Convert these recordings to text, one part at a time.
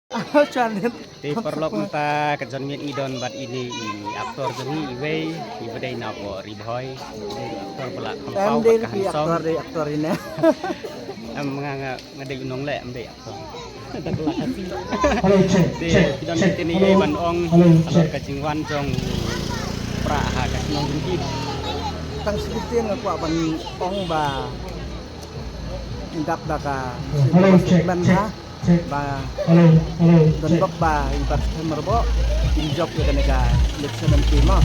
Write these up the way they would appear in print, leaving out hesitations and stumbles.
Challenge. Di perlok mata kejon miet idon bat ini aktor jeni iwe ibadai nabo riboy aktor pelak kampau Em bat di kahansong aktor ini. em ngadai unong le em dei aktor tak kelak hati Halo, cek, di cek, idon cek. ini Halo, ban ong halo, alor cek. kajingwan jong pra ha kasinong jengkit Tang sebutin ngaku ban ong ba. Indap daka. Halo, cek, Ben cek, ha. cek. Ba Halo, halo, dan cek. bok ba ibat merbo. Injok ya kanega election dan tema.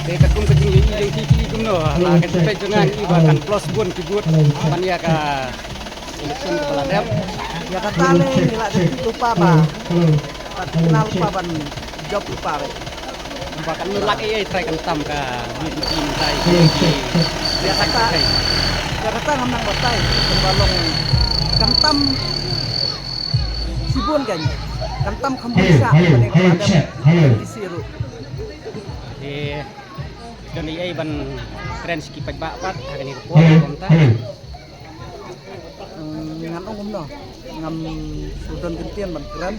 de kakum kajing i kiki kumno la kajing jangan iba kan plus bun kibut pan ya ka election kepala daerah Ya kata le nila lupa ba. Halo, Pat kenal lupa ban job lupa be. bahkan nulak try kan tam ka tim try Ya kata ya kata ngamang batai balong kantam sibun kan. Kantam kambisa halo, cek, halo. disiru. di dan ai ban keren skipat bapat hari ini ko Halo, konta halo. Ngan ongum no ngam sudan gentian ban keren.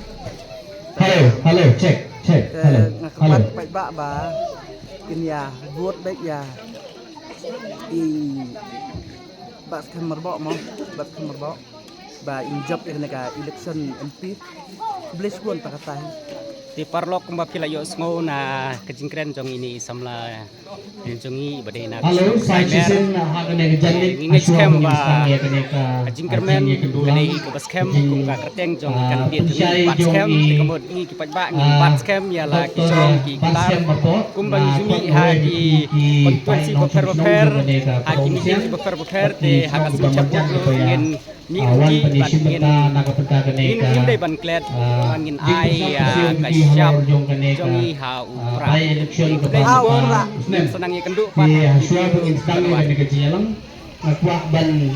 Halo, halo, cek, cek. Halo, halo. Ngakepat pai ba kin ya buat baik ya i bas kamar bo mo bas kamar bo ba injab ya nega election MP bliss pun pakatah di parlok kumba pila yo sngo na kejingkren jong ini samla jongi badai na Halo, saya Jason hakane janlik Ini scam, Pak. ka kejingkermen kadai ke bas camp kum ka kerteng jong kan dia jongi pat scam di kemod ini kipat ba ngi pat scam ya la ki jong ki kelar kumba jumi ha di konstituensi beper hakimi di beper de hakas ucap jaklo ngin ni uji ban ngin ngin dai ban klet ngin ai ka siap jongi ha upra senang ye kenduk pat Di hasil penginstang yang kecil, nak buat ban